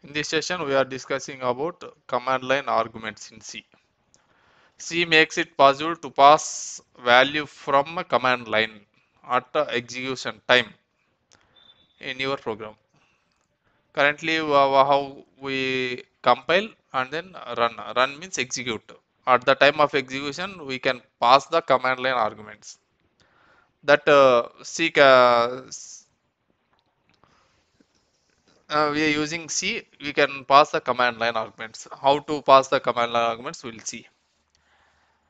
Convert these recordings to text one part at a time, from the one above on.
In this session, we are discussing about command line arguments in C. C makes it possible to pass value from a command line at execution time in your program. Currently, how we compile and then run. Run means execute. At the time of execution, we can pass the command line arguments. That we are using C, we can pass the command line arguments. How to pass the command line arguments, we'll see.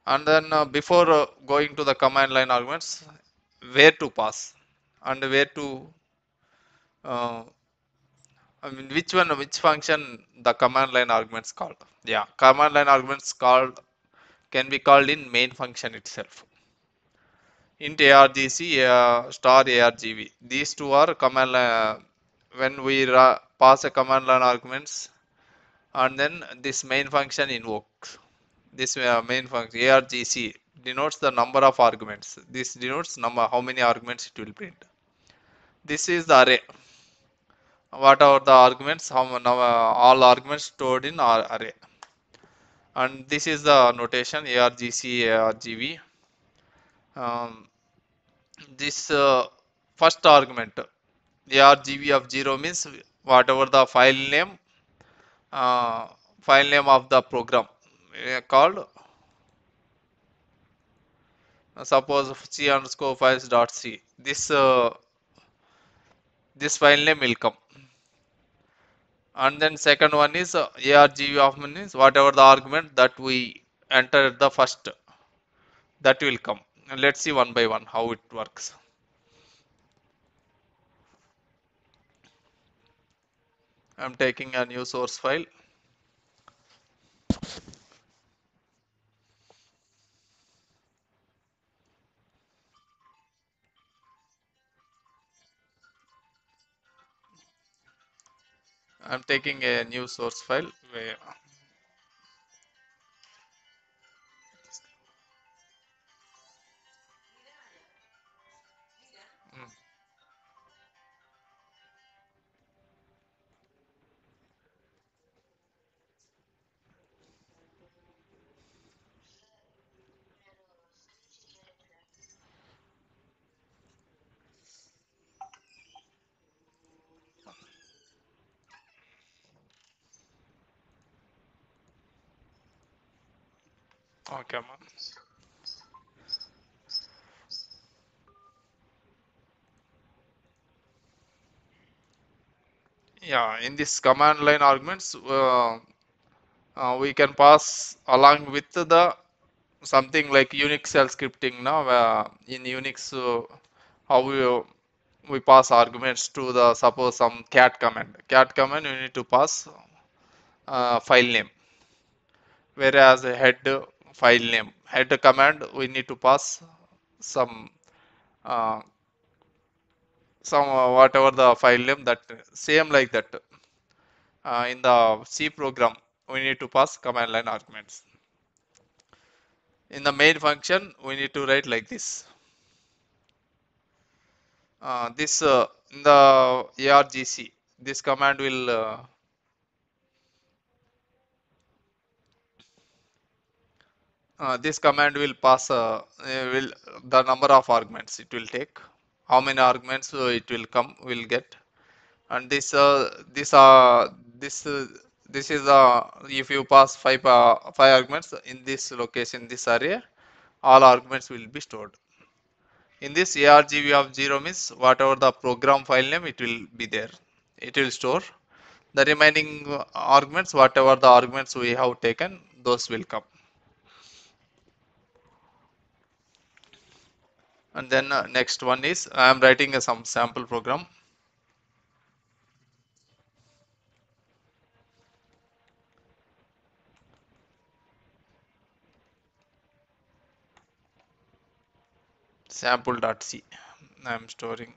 And then before going to the command line arguments, where to pass and where to, uh, which function the command line arguments called. Yeah, command line arguments can be called in main function itself. Int argc star argv. These two are command line. When we pass a command line arguments, and then this main function invokes. This main function argc denotes the number of arguments. This denotes number how many arguments it will print. This is the array. What are the arguments? All arguments stored in our array. And this is the notation argc argv. Um, this first argument argv of 0 means whatever the uh, file name of the program called. Suppose c underscore files dot c. This file name will come. And then second one is argv of means whatever the argument that we enter the first, that will come. And let's see one by one how it works. I'm taking a new source file. I'm taking a new source file where, mm, okay, man. Yeah, in this command line arguments, we can pass along with the something like Unix shell scripting now. In Unix, how we pass arguments to the suppose some cat command. Cat command you need to pass file name, whereas a file name head command we need to pass some uh, whatever the file name, that same like that. In the C program, we need to pass command line arguments. In the main function, we need to write like this. This in the argc, this command will pass will the number of arguments it will take, how many arguments it will come will get. And this is if you pass five arguments in this location, this array, all arguments will be stored. In this argv of 0 means whatever the program file name, it will be there, it will store. The remaining arguments, whatever the arguments we have taken, those will come. And then next one is I am writing some sample program. Sample.c. I am storing.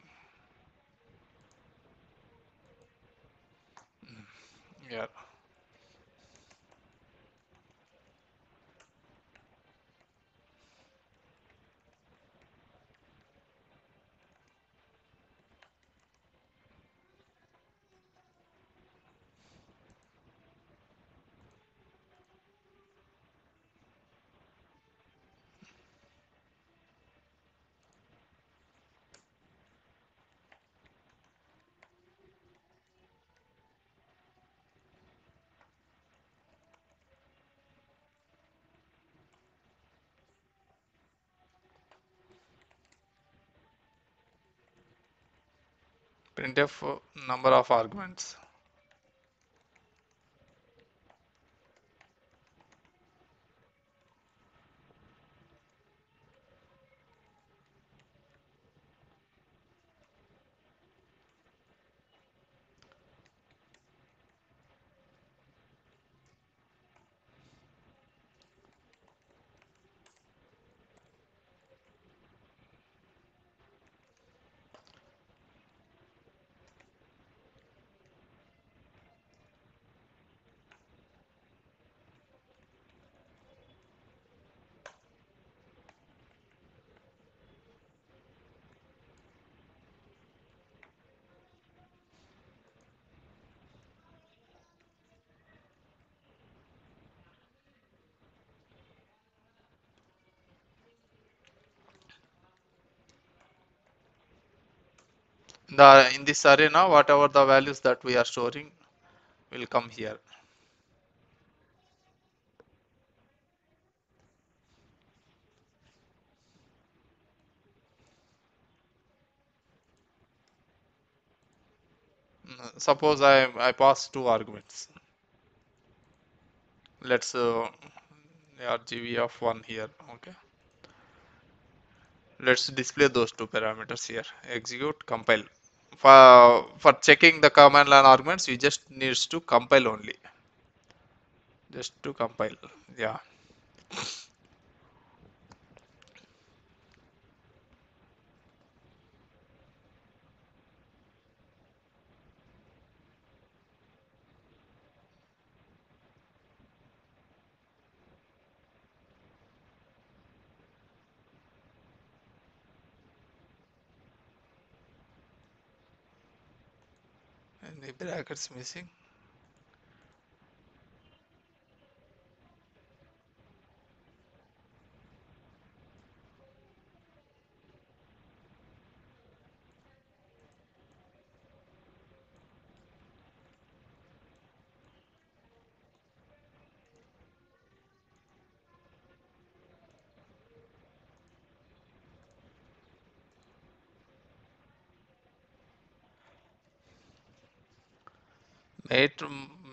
Yeah. printf number of arguments. In this array now, whatever the values that we are storing will come here. Suppose I pass two arguments. Let's RGB of 1 here. Okay. Let's display those two parameters here. Execute, compile. For checking the command line arguments, we just needs to compile only. Just to compile. Yeah. And the brackets missing.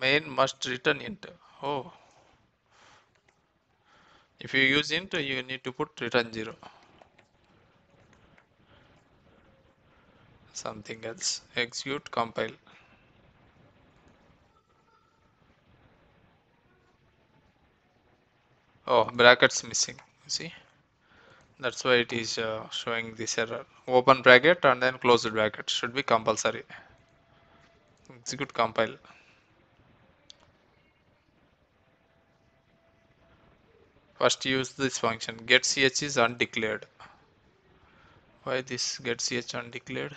Main must return int. Oh, if you use int, you need to put return 0. Something else. Execute, compile. Oh, brackets missing. See, that's why it is showing this error. Open bracket and then close the bracket should be compulsory. Execute, compile. First use this function. Get ch is undeclared. Why this get ch undeclared?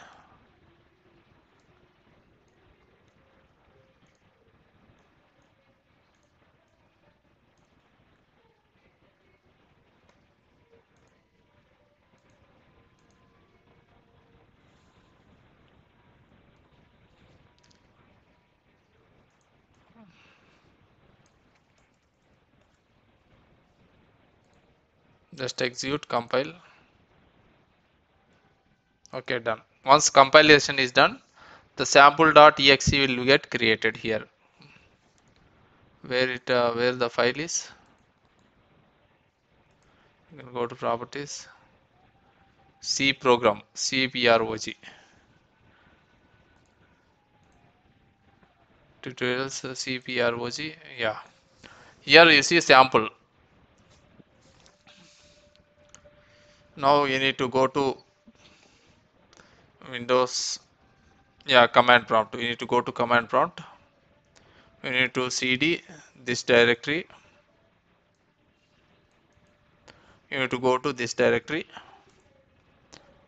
Just execute, compile. Okay, done. Once compilation is done, the sample.exe will get created here. Where the file is, you can go to properties, C program, CPROG, tutorials, CPROG. Yeah, here you see sample. Now you need to go to Windows. Yeah, command prompt. You need to go to command prompt. You need to cd this directory. You need to go to this directory,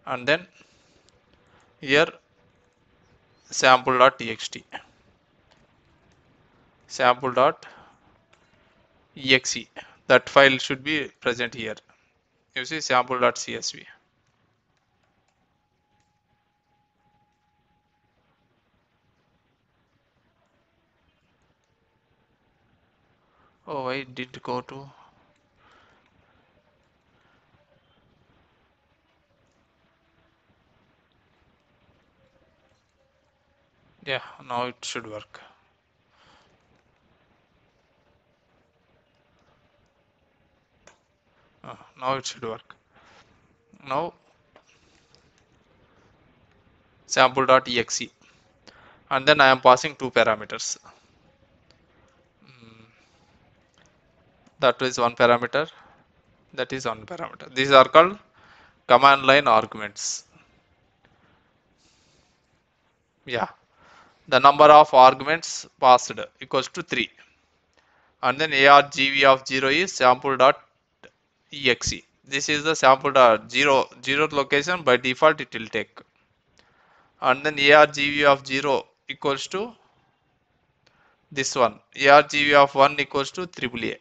and then here sample.txt, sample.exe. That file should be present here. You see sample.csv. Oh, I did go to. Now it should work. Now it should work. Now sample.exe, and then I am passing two parameters. That is one parameter. That is one parameter. These are called command line arguments. Yeah, the number of arguments passed equals to 3, and then argv of 0 is sample.exe. This is the sample dot zero location. By default it will take, and then argv of 0 equals to this one. Argv of 1 equals to triple A.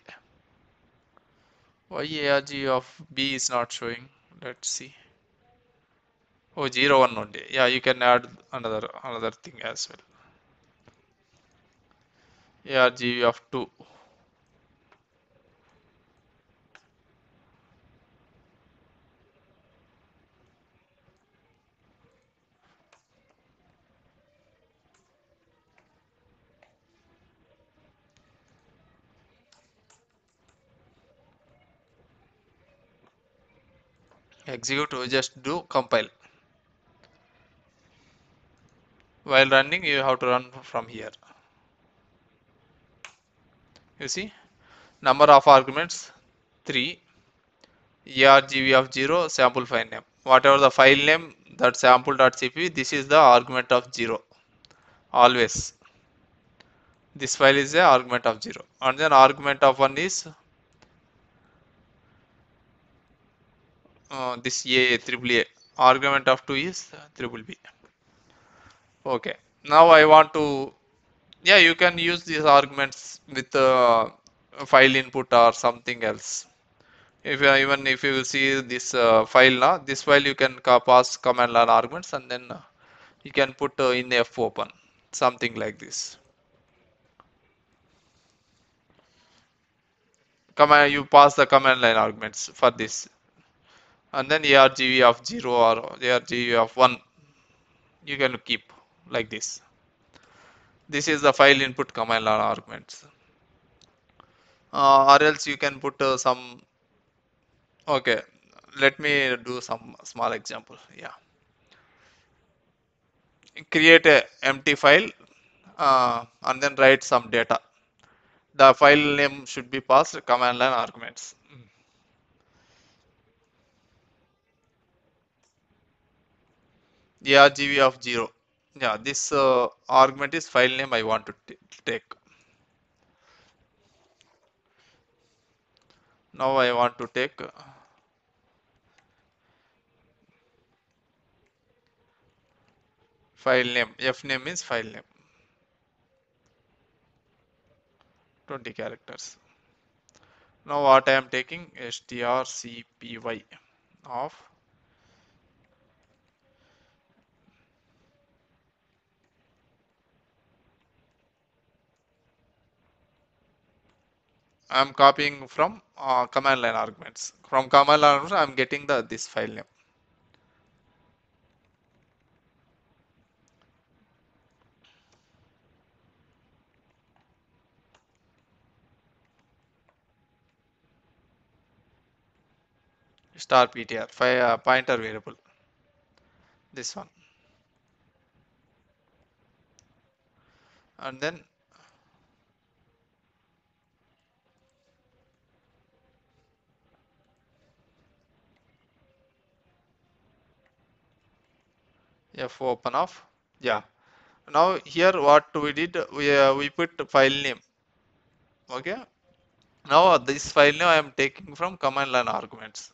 Why argv of b is not showing? Let's see. Oh, 0 1 only. Yeah, you can add another thing as well. Argv of 2. Execute, we just do compile. While running, you have to run from here. You see, number of arguments 3, argv of 0, sample file name. Whatever the file name, that sample.cpp, this is the argument of 0. Always. This file is the argument of 0. And then argument of 1 is this A, triple A. Argument of 2 is triple B. Okay. Now I want to, yeah, you can use these arguments with file input or something else. If even if you see this file now, this file you can pass command line arguments, and then you can put in f open, something like this. Command, you pass the command line arguments for this, and then argv of 0 or argv of 1 you can keep like this. This is the file input command line arguments. Or else you can put some. Okay, let me do some small example. Yeah, create a empty file and then write some data. The file name should be passed command line arguments. Argv of 0. Yeah, this argument is file name I want to take. Now I want to take file name. F name is file name. 20 characters. Now what I am taking, strcpy of I am copying from command line arguments. From command line arguments, I am getting this file name. Star ptr pointer variable. This one, and then f open of, yeah. Now here what we did, we put file name. Okay. Now this file name I am taking from command line arguments.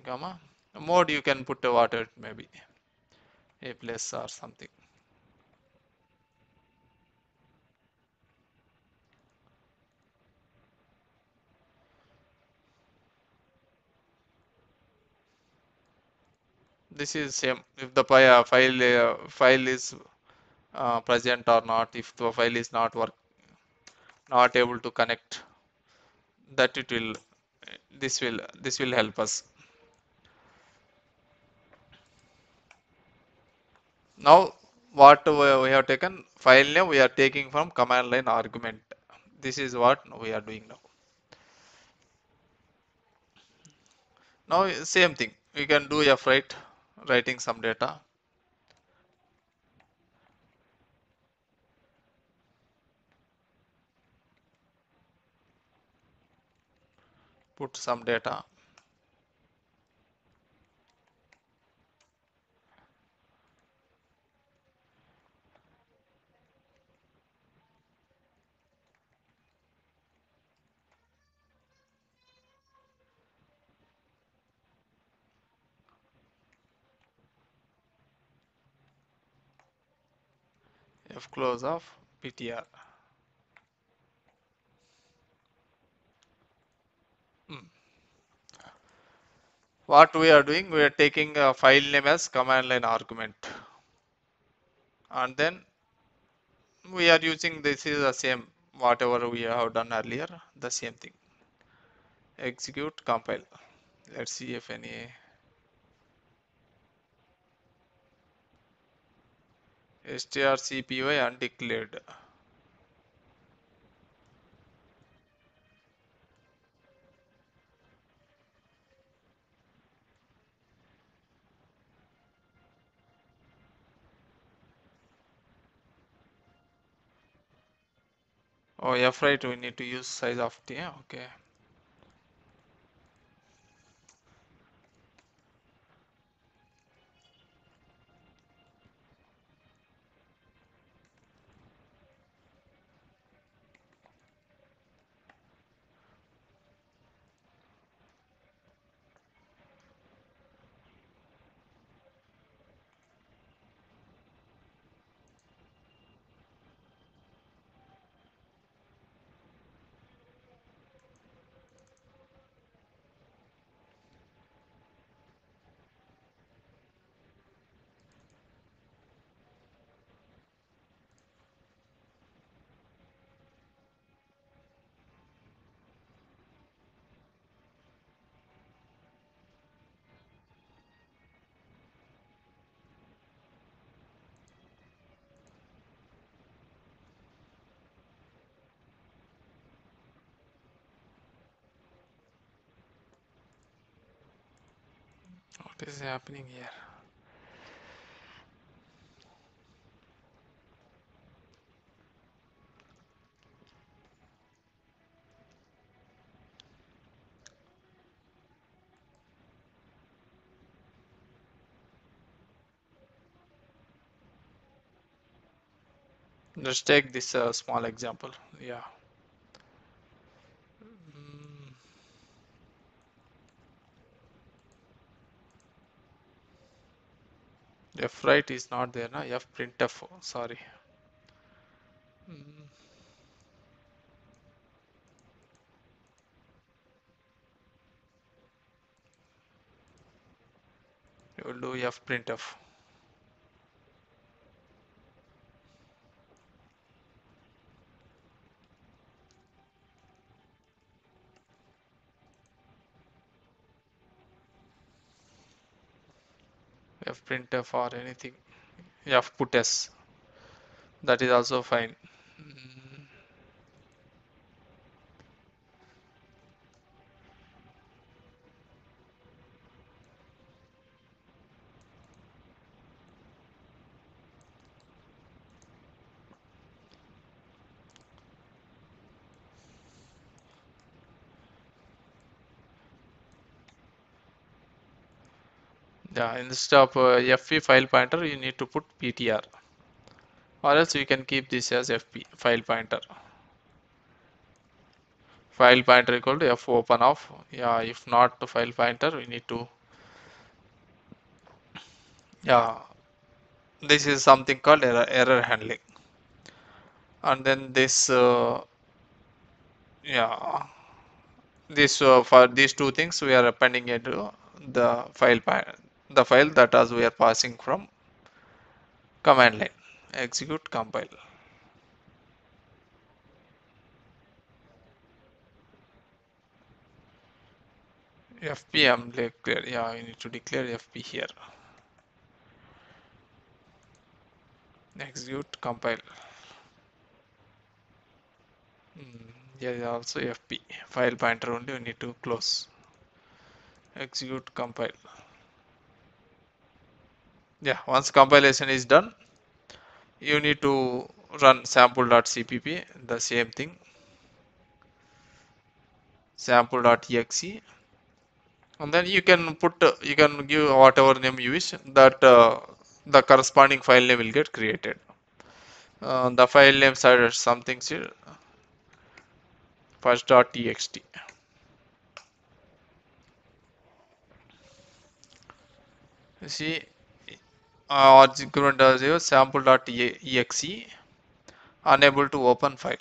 Comma mode you can put whatever it may be, a plus or something. This is same. If the file is present or not, if the file is not able to connect, that it will this will help us. Now what we have taken file name, we are taking from command line argument. This is what we are doing now. Now same thing, we can do f write, writing some data, put some data. F close of ptr. Hmm. What we are doing, we are taking a file name as command line argument, and then we are using, this is the same whatever we have done earlier, the same thing. Execute, compile. Let's see if any strcpy undeclared. Oh, f right, we need to use size of t. Okay. What is happening here? Let's take this small example. Yeah. Mm, f right is not there, na? F printf. Sorry. Mm, you will do f printf. F printf or anything. F put s. That is also fine. Mm, yeah, instead of fp file pointer, you need to put ptr, or else you can keep this as fp file pointer. File pointer equal to f open of. Yeah, if not the file pointer, we need to. Yeah, this is something called error handling. And then this, yeah, this for these two things we are appending into the the file that as we are passing from command line. Execute, compile. fp declare. Yeah, you need to declare fp here. execute compile. Yeah, also FP file pointer only you need to close. Execute compile. Yeah, once compilation is done, you need to run sample.cpp, the same thing, sample.exe, and then you can put, you can give whatever name you wish, that the corresponding file name will get created. The file name side something first.txt. You see, argument as your sample.exe unable to open file.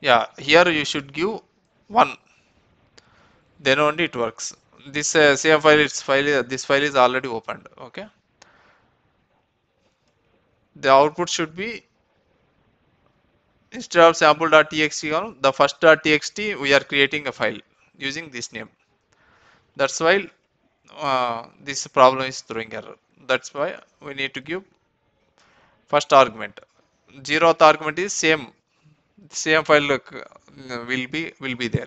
Yeah, here you should give 1, then only it works. This same file, this file is already opened. Okay, the output should be, instead of sample.txt, the first.txt we are creating a file using this name. That's why this problem is throwing error. That's why we need to give first argument. 0th argument is same file will be there.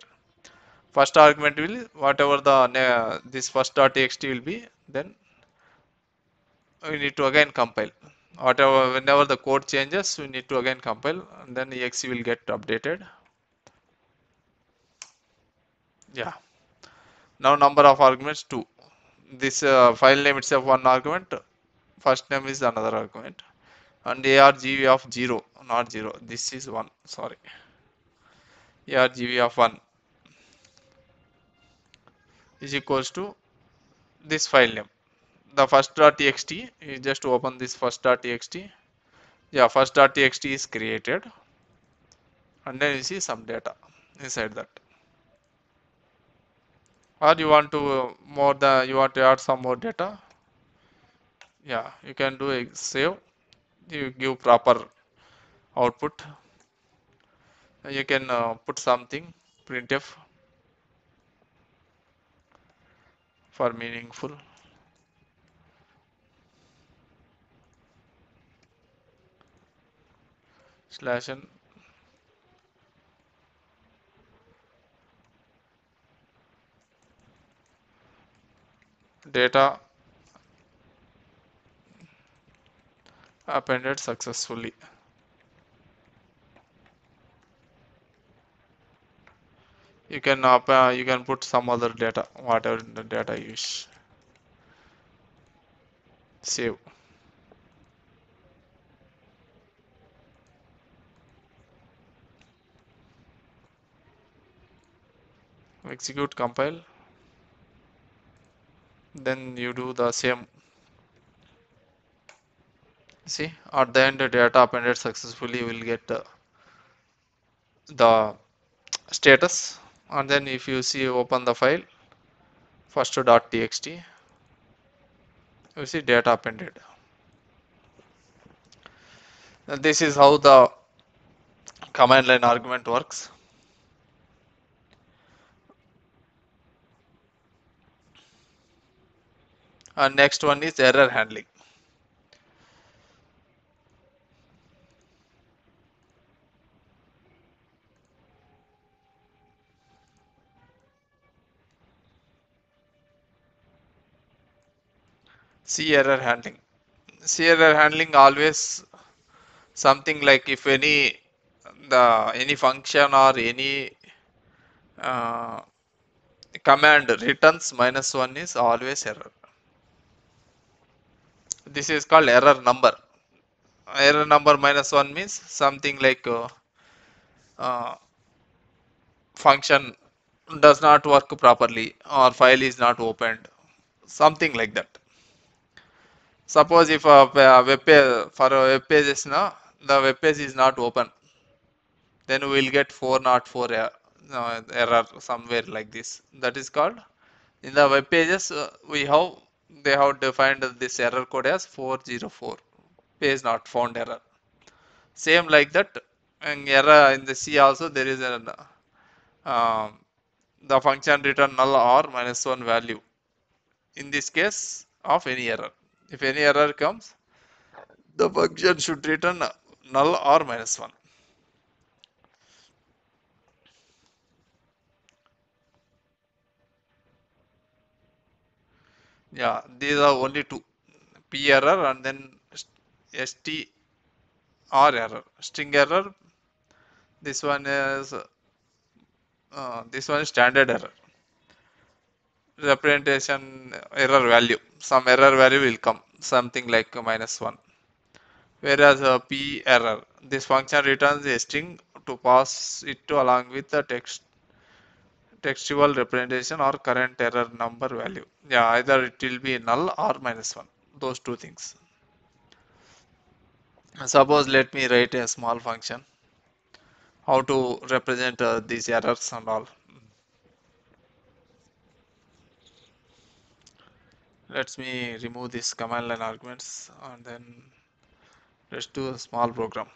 First argument will whatever the this first.txt will be, then we need to again compile. Whatever, whenever the code changes, we need to again compile, and then exe will get updated. Yeah, now number of arguments 2. This file name itself one argument, first name is another argument, and argv of 0, not 0, this is 1, sorry, argv of 1 is equals to this file name. The first.txt, you just open this first.txt. Yeah, first.txt is created, and then you see some data inside that. Or you want to you want to add some more data. Yeah, you can do a save, you give proper output. You can put something printf for meaningful, slash n data appended successfully. You can put some other data, whatever the data you wish. Save. Execute compile. Then you do the same. See, at the end the data appended successfully, you will get the status, and then if you see open the file first.txt, you see data appended. And this is how the command line argument works. And next one is error handling. See error handling. See error handling always something like if any function or any uh, command returns -1 is always error. This is called error number. Error number -1 means something like uh, function does not work properly or file is not opened, something like that. Suppose if a web page, for a web pages now, the web page is not open, then we will get 404 error somewhere like this. That is called, in the web pages they have defined this error code as 404, page not found error. Same like that, and error in the C also there is an the function return null or -1 value in this case of any error. If any error comes, The function should return null or minus 1. Yeah, these are only two. P error and then ST or error. String error. This one is standard error. Representation error value. Some error value will come. Something like minus 1. Whereas P error. This function returns a string to pass it to along with the textual representation or current error number value. Yeah, either it will be null or minus 1. Those two things. Suppose let me write a small function. How to represent these errors and all. Let me remove this command line arguments and then let's do a small program.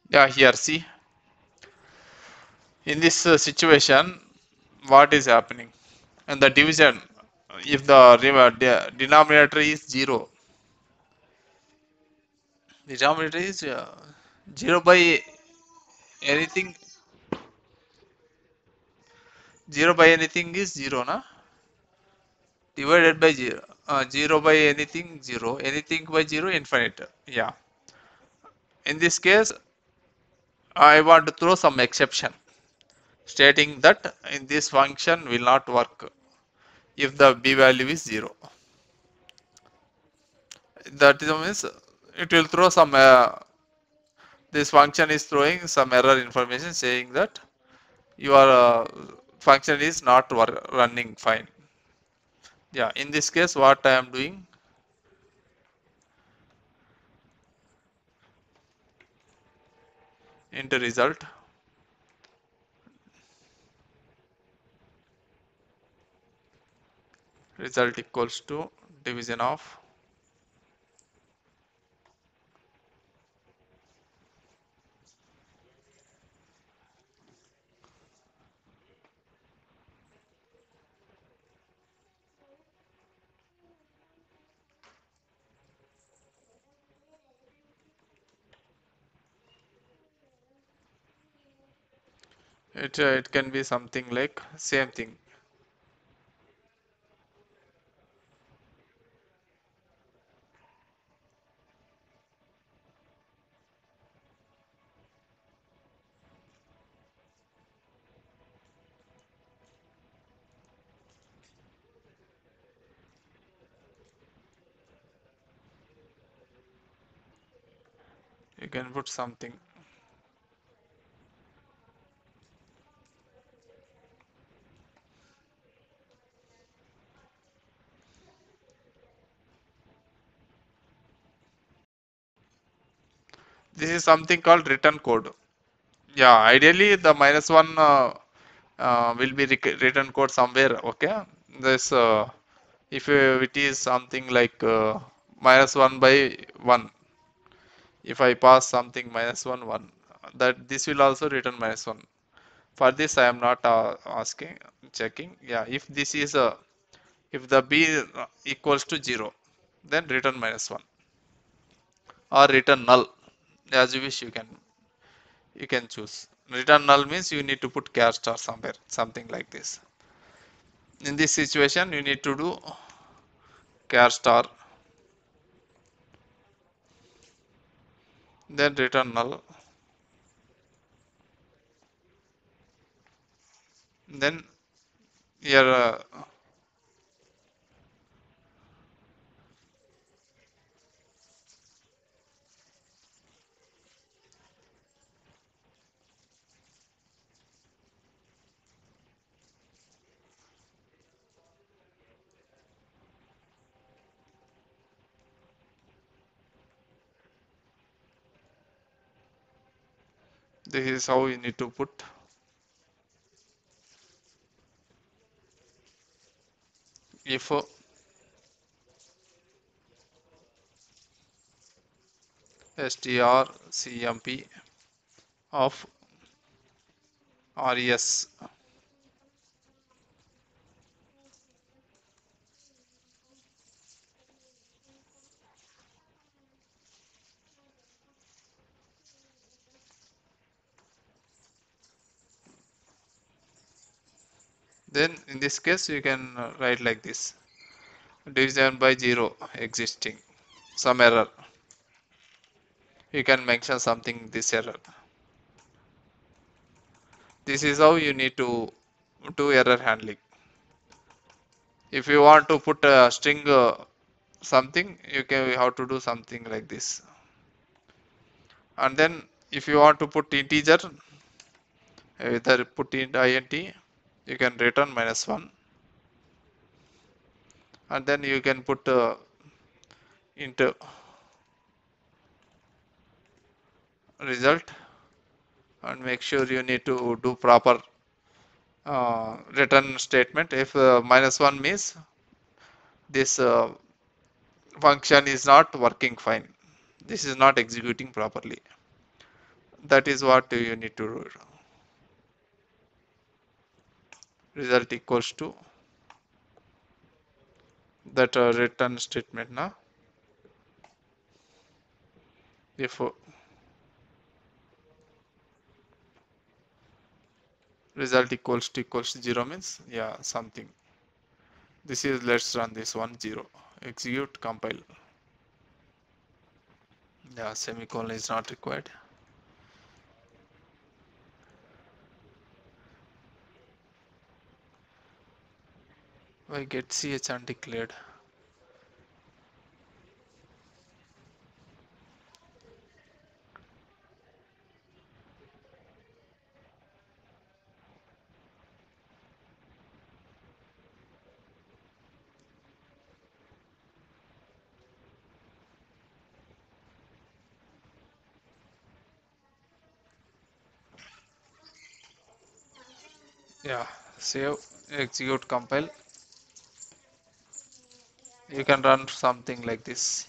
Yeah, here see in this situation what is happening and the division if the denominator is 0, the denominator is 0 by anything, 0 by anything is 0 na, divided by 0, 0 by anything 0, anything by 0 infinite. Yeah, in this case I want to throw some exception stating that in this function will not work if the b value is 0. That means it will throw some this function is throwing some error information saying that your function is not running fine. Yeah, in this case what I am doing, into result equals to division of it. It can be something like same thing. You can put something. This is something called return code. Yeah, ideally the minus one will be written code somewhere. Okay, this If it is something like minus 1 by 1, if I pass something minus 1 1, that this will also return minus 1. For this I am not asking, checking. Yeah, if this is a, if the b equals to 0, then return minus 1 or return null, as you wish. You can choose. Return null means you need to put char star somewhere, something like this. In this situation you need to do char star, then return null, then here this is how you need to put. If strcmp of res, then in this case you can write like this: division by 0 existing, some error. You can mention something, this error. This is how you need to do error handling. If you want to put a string something, you can have to do something like this. And then if you want to put integer, either put in int, you can return minus 1, and then you can put into result, and make sure you need to do proper return statement. If minus 1 means this function is not working fine, this is not executing properly, that is what you need to do. Result equals to that return statement now. If result equals to 0 means, yeah, something. This is, let's run this one, 0. Execute, compile. Yeah, semicolon is not required. Why get ch undeclared? Yeah, save, execute, compile. You can run something like this.